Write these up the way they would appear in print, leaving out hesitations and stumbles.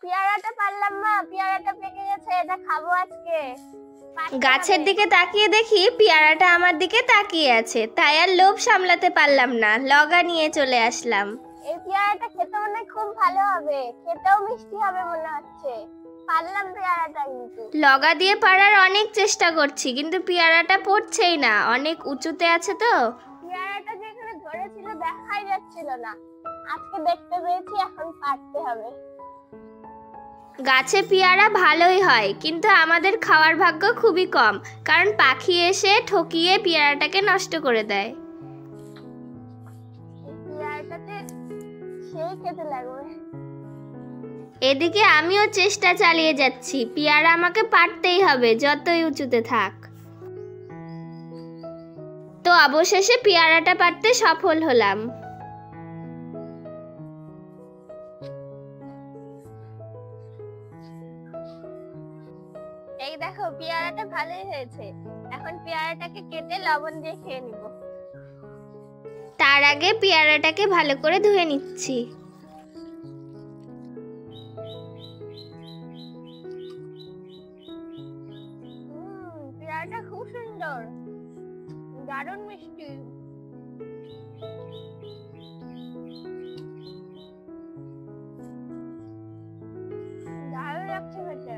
পেয়ারাটা পারলাম মা, পেয়ারাটা পেকে গেছে, এটা খাবো আজকে। গাছের দিকে তাকিয়ে দেখি পেয়ারাটা আমার দিকে তাকিয়ে আছে, তাই আর লোভ সামলাতে পারলাম না, লগা নিয়ে চলে আসলাম। এই পেয়ারাটা খেতে মনে হয় খুব ভালো হবে, খেতেও মিষ্টি হবে মনে হচ্ছে। পারলাম পেয়ারাটা, কিন্তু লগা দিয়ে পারার অনেক চেষ্টা করছি, কিন্তু পেয়ারাটা পড়ছেই না, অনেক উঁচুতে আছে তো। পেয়ারাটা যেখানে ধরেছিল দেখাই যাচ্ছিল না, আজকে দেখতে পেয়েছি, এখন পারতে হবে। গাছে পেয়ারা ভালোই হয়, কিন্তু আমাদের খাওয়ার ভাগ্য খুবই কম, কারণ পাখি এসে ঠকিয়ে পেয়ারাটাকে নষ্ট করে দেয়। পেয়ারাটাতে সেই খেতে লাগবে। এদিকে আমিও চেষ্টা চালিয়ে যাচ্ছি, পেয়ারা আমাকে পারতেই হবে, যতই উঁচুতে থাক। তো অবশেষে পেয়ারাটা পারতে সফল হলাম। এই দেখো পেয়ারাটা ভালোই হয়েছে, এখন পেয়ারাটাকে কেটে লবণ দিয়ে খেয়ে নিব। তার আগে পেয়ারাটাকে ভালো করে ধুয়ে নিচ্ছি। পেয়ারাটা খুব সুন্দর, দারুণ মিষ্টি। দারুণ লাগছে খেতে।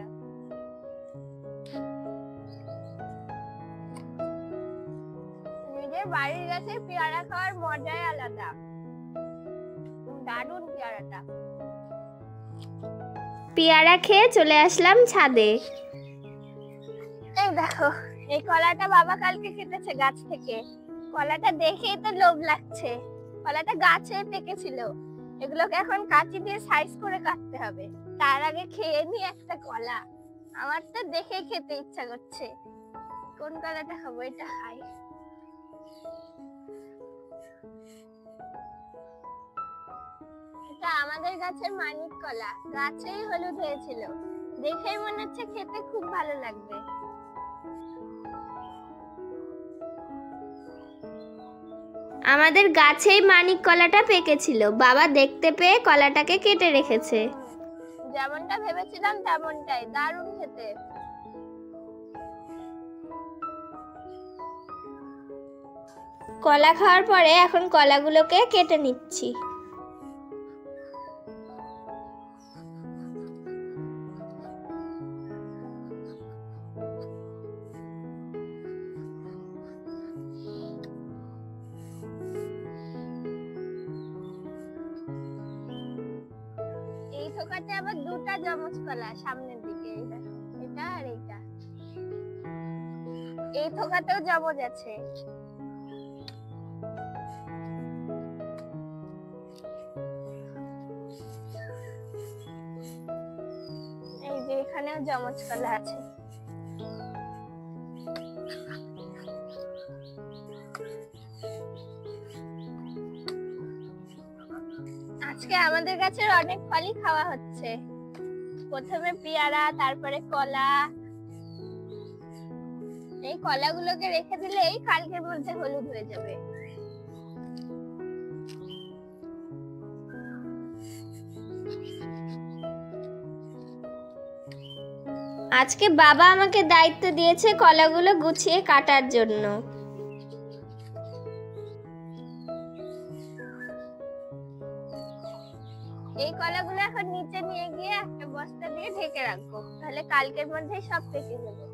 নিজের বাড়ির গাছে পেয়ারা খাওয়ার মজাই আলাদা, দারুণ পেয়ারাটা। পেয়ারা খেয়ে চলে আসলাম ছাদে। এই দেখো, এই কলাটা বাবা কালকে কেটেছে গাছ থেকে। কলাটা দেখেই তো লোভ লাগছে, কলাটা গাছে পেকেছিল। এগুলোকে এখন কাঁচি দিয়ে সাইজ করে কাটতে হবে, তার আগে খেয়ে নি একটা কলা। আমার তো দেখে খেতে ইচ্ছা করছে। কোন কলাটা খাবো, এটা খাই। এটা আমাদের গাছের মানিক কলা, গাছেই হলুদ হয়েছিল, দেখেই মনে হচ্ছে খেতে খুব ভালো লাগবে। আমাদের গাছেই মানিক কলাটা পেকেছিল, বাবা দেখতে পেয়ে কলাটাকে কেটে রেখেছে। যেমনটা ভেবেছিলাম তেমনটাই, দারুণ খেতে। কলা খাওয়ার পরে এখন কলাগুলোকে কেটে নিচ্ছি। এই থোকাতে আবার দুটা জমজ কলা সামনের দিকে, এই দেখো, এটা আর এইটা। এই থোকাতেও জমজ আছে। এই যে এখানেও জমজ কলা আছে। আজকে আমাদের গাছের অনেক ফলই খাওয়া হচ্ছে, প্রথমে পেয়ারা, তারপরে কলা। এই কলাগুলোকে রেখে দিলে এই কালকের মধ্যে হলুদ হয়ে যাবে। আজকে বাবা আমাকে দায়িত্ব দিয়েছে কলাগুলো গুছিয়ে কাটার জন্য। এই কলাগুলো এখন নিচে নিয়ে গিয়ে একটা বস্তা দিয়ে ঢেকে রাখবো, তাহলে কালকের মধ্যেই সব পেকে যাবে।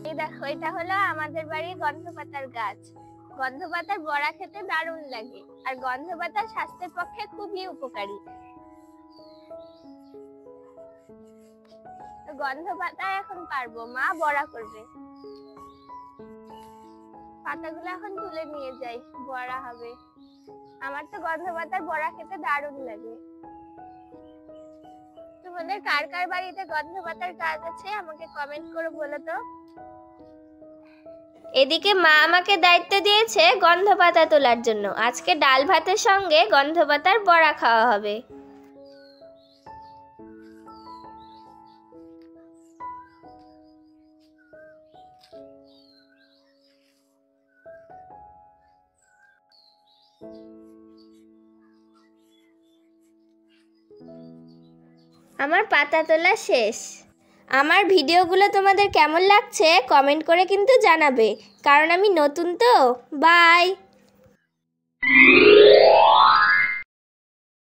এই দেখো, এটা হলো আমাদের বাড়ির গন্ধপাতার গাছ। গন্ধপাতার বড়া খেতে দারুণ লাগে, আর গন্ধপাতা স্বাস্থ্যের পক্ষে খুবই উপকারী। গন্ধপাতা এখন পারবো, মা বড়া করবে। পাতাগুলো এখন তুলে নিয়ে যাই, বড়া হবে। আমার তো গন্ধপাতার বড়া খেতে দারুণ লাগে। তোমাদের কার কার বাড়িতে গন্ধপাতার গাছ আছে আমাকে কমেন্ট করে বলো তো। এদিকে মা আমাকে দায়িত্ব দিয়েছে গন্ধপাতা তোলার জন্য, আজকে ডাল ভাতের সঙ্গে গন্ধপাতার বড়া খাওয়া হবে। আমার পাতা তোলা শেষ। আমার ভিডিওগুলো তোমাদের কেমন লাগছে কমেন্ট করে কিন্তু জানাবে, কারণ আমি নতুন তো। বাই।